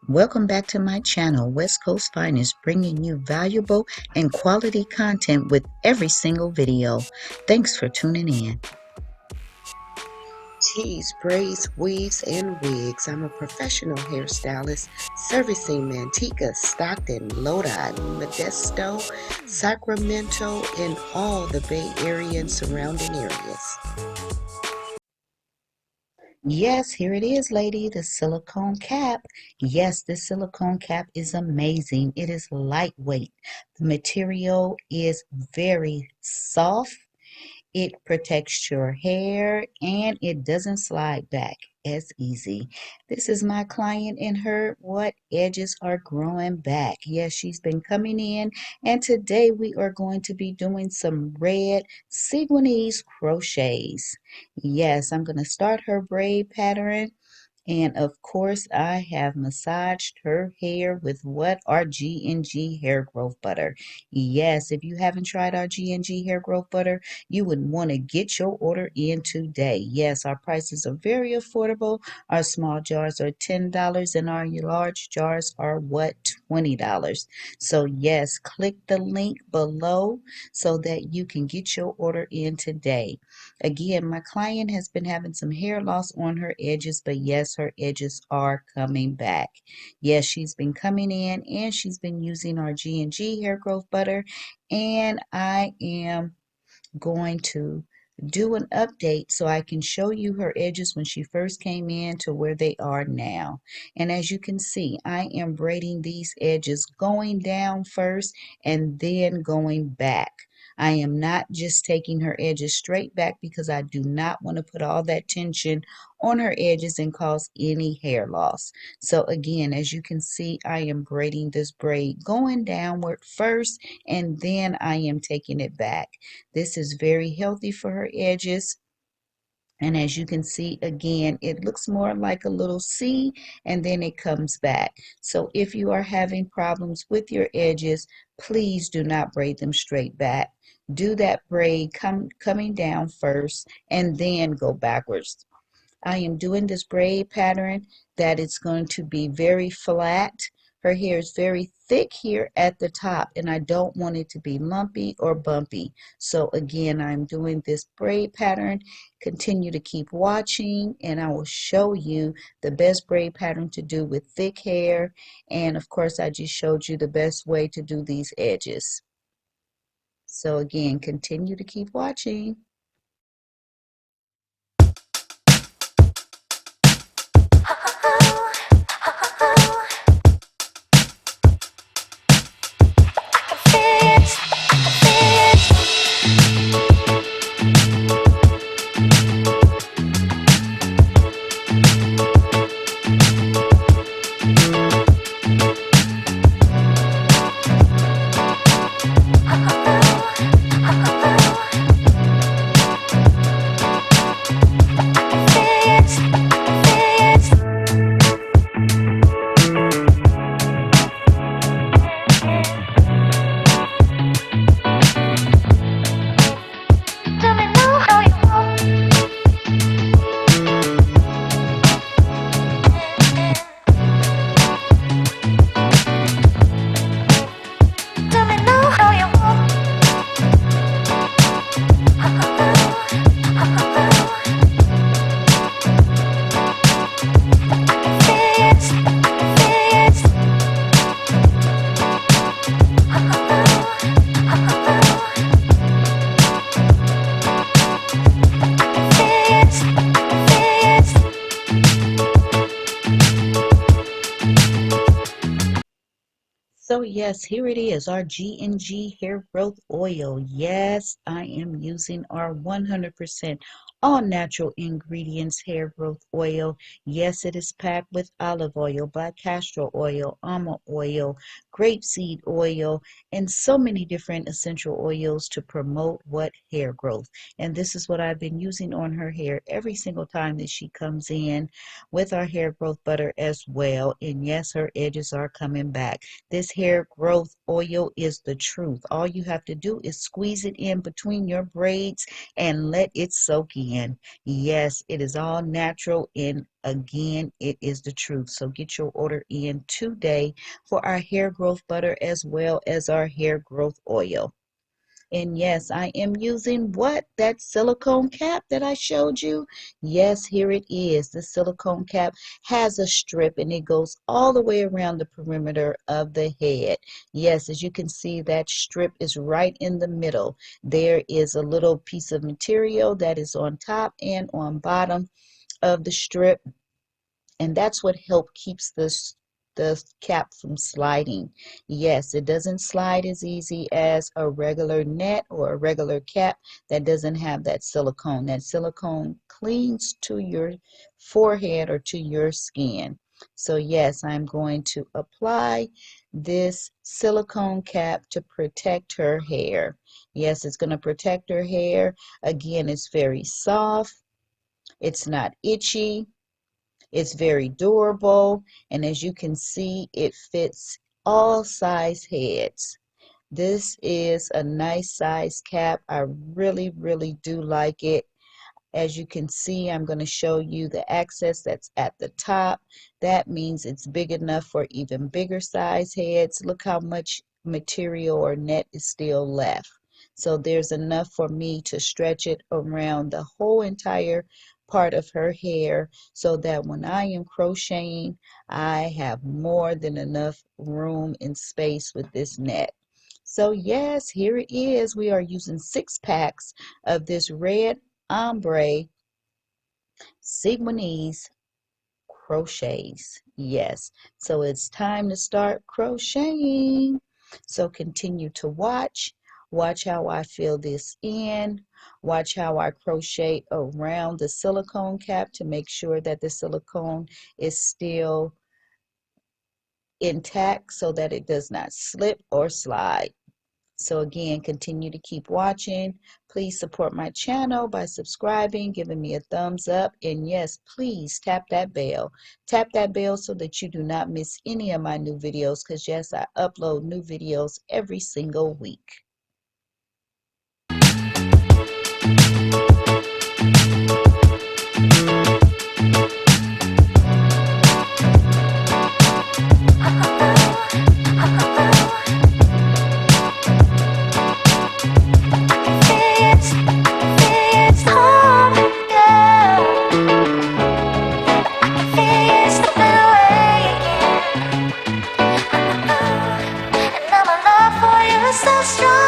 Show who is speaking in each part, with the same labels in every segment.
Speaker 1: Welcome back to my channel, West Coast Finest, bringing you valuable and quality content with every single video. Thanks for tuning in.
Speaker 2: Tees, braids, weaves, and wigs. I'm a professional hairstylist servicing Manteca, Stockton, Lodi, Modesto, Sacramento, and all the Bay Area and surrounding areas.
Speaker 1: Yes, here it is, lady, the silicone cap. Yes, the silicone cap is amazing. It is lightweight. The material is very soft. It protects your hair and it doesn't slide back as easy. This is my client and her edges are growing back. Yes, she's been coming in, and today we are going to be doing some red Senegalese crochets. Yes, I'm going to start her braid pattern, and of course, I have massaged her hair with what? Our G&G hair growth butter. Yes, if you haven't tried our G&G hair growth butter, you would want to get your order in today. Yes, our prices are very affordable. Our small jars are $10 and our large jars are what? $20. So yes, click the link below so that you can get your order in today. Again, my client has been having some hair loss on her edges, but yes, her edges are coming back. Yes, she's been coming in and she's been using our G&G hair growth butter, and I am going to do an update so I can show you her edges when she first came in to where they are now. And as you can see, I am braiding these edges going down first and then going back. I am not just taking her edges straight back because I do not want to put all that tension on her edges and cause any hair loss. So again, as you can see, I am braiding this braid going downward first and then I am taking it back. This is very healthy for her edges. And as you can see, again, it looks more like a little C and then it comes back. So if you are having problems with your edges, please do not braid them straight back. Do that braid coming down first and then go backwards. I am doing this braid pattern that is going to be very flat. Her hair is very thick here at the top and I don't want it to be lumpy or bumpy. So again, I'm doing this braid pattern. Continue to keep watching and I will show you the best braid pattern to do with thick hair. And of course, I just showed you the best way to do these edges. So again, continue to keep watching. So yes, here it is, our G&G hair growth oil. Yes, I am using our 100% all natural ingredients hair growth oil. Yes, it is packed with olive oil, black castor oil, almond oil, grapeseed oil, and so many different essential oils to promote what? Hair growth. And this is what I've been using on her hair every single time that she comes in with our hair growth butter as well. And yes, her edges are coming back. This hair growth oil is the truth. All you have to do is squeeze it in between your braids and let it soak in. in. Yes, it is all natural, and again, it is the truth. So get your order in today for our hair growth butter as well as our hair growth oil. And yes, I am using what? That silicone cap that I showed you? Yes, here it is. The silicone cap has a strip and it goes all the way around the perimeter of the head. Yes, as you can see, that strip is right in the middle. There is a little piece of material that is on top and on bottom of the strip, and that's what help keeps the cap from sliding. Yes, it doesn't slide as easy as a regular net or a regular cap that doesn't have that silicone. That silicone clings to your forehead or to your skin. So yes, I'm going to apply this silicone cap to protect her hair. Yes, it's going to protect her hair. Again, it's very soft. It's not itchy. It's very durable, and as you can see, it fits all size heads. This is a nice size cap. I really, really do like it. As you can see, I'm going to show you the access that's at the top. That means it's big enough for even bigger size heads. Look how much material or net is still left. So there's enough for me to stretch it around the whole entire part of her hair so that when I am crocheting, I have more than enough room and space with this net. So yes, here it is. We are using 6 packs of this red ombre Senegalese crochets. Yes, so it's time to start crocheting. So continue to watch. Watch how I fill this in. Watch how I crochet around the silicone cap to make sure that the silicone is still intact so that it does not slip or slide. So again, continue to keep watching. Please support my channel by subscribing, giving me a thumbs up, and yes, please tap that bell. Tap that bell so that you do not miss any of my new videos, because yes, I upload new videos every single week.
Speaker 3: So strong.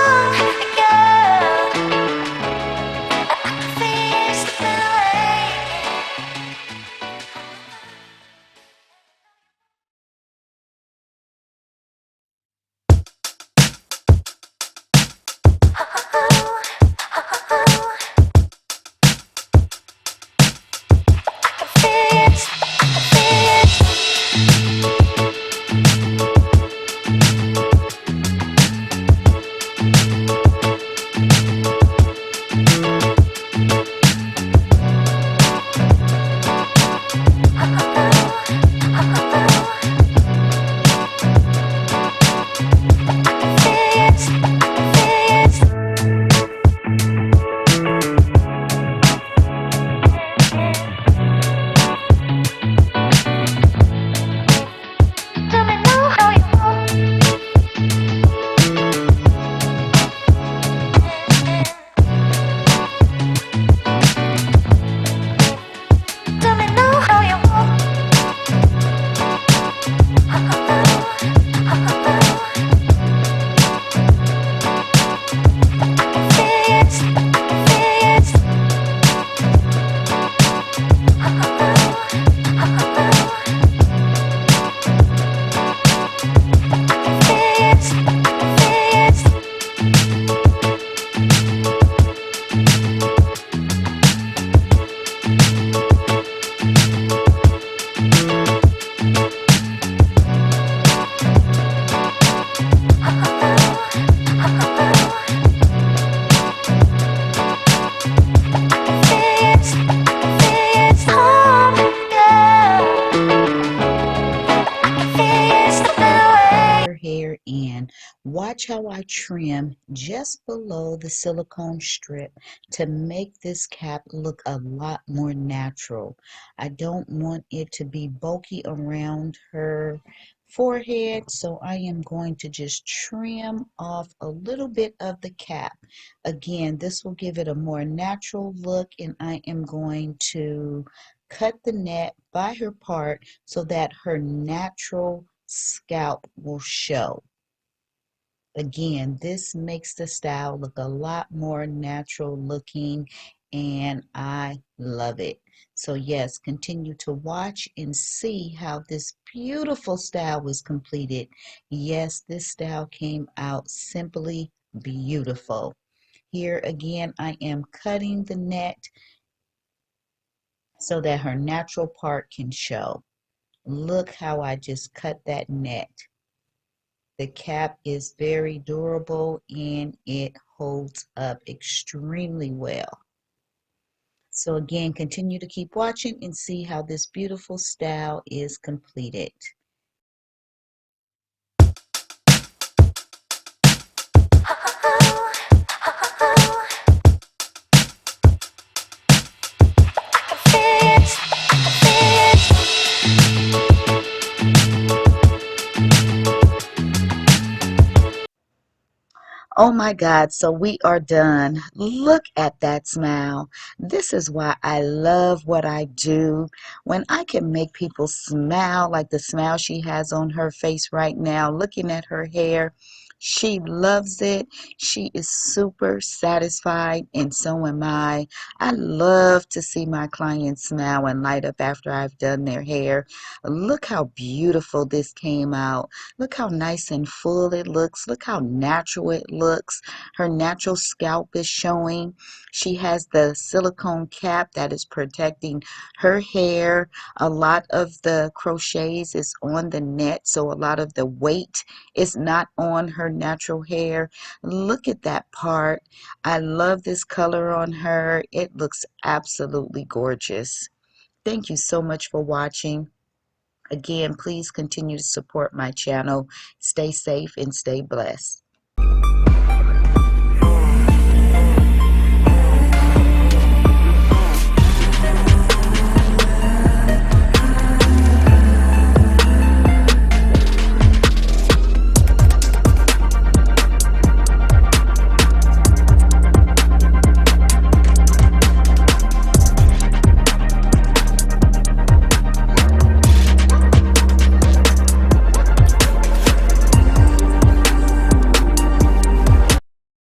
Speaker 1: Watch how I trim just below the silicone strip to make this cap look a lot more natural. I don't want it to be bulky around her forehead, so I am going to just trim off a little bit of the cap. Again, this will give it a more natural look, and I am going to cut the net by her part so that her natural scalp will show. Again, this makes the style look a lot more natural looking, and I love it. So yes, continue to watch and see how this beautiful style was completed. Yes, this style came out simply beautiful. Here again, I am cutting the net so that her natural part can show. Look how I just cut that net. The cap is very durable and it holds up extremely well. So again, continue to keep watching and see how this beautiful style is completed. Oh my God, so we are done. Look at that smile. This is why I love what I do. When I can make people smile like the smile she has on her face right now, looking at her hair, she loves it. She is super satisfied, and so am I. I love to see my clients smile and light up after I've done their hair. Look how beautiful this came out. Look how nice and full it looks. Look how natural it looks. Her natural scalp is showing. She has the silicone cap that is protecting her hair. A lot of the crochets is on the net, so a lot of the weight is not on her natural hair. Look at that part. I love this color on her. It looks absolutely gorgeous. Thank you so much for watching. Again, please continue to support my channel. Stay safe and stay blessed.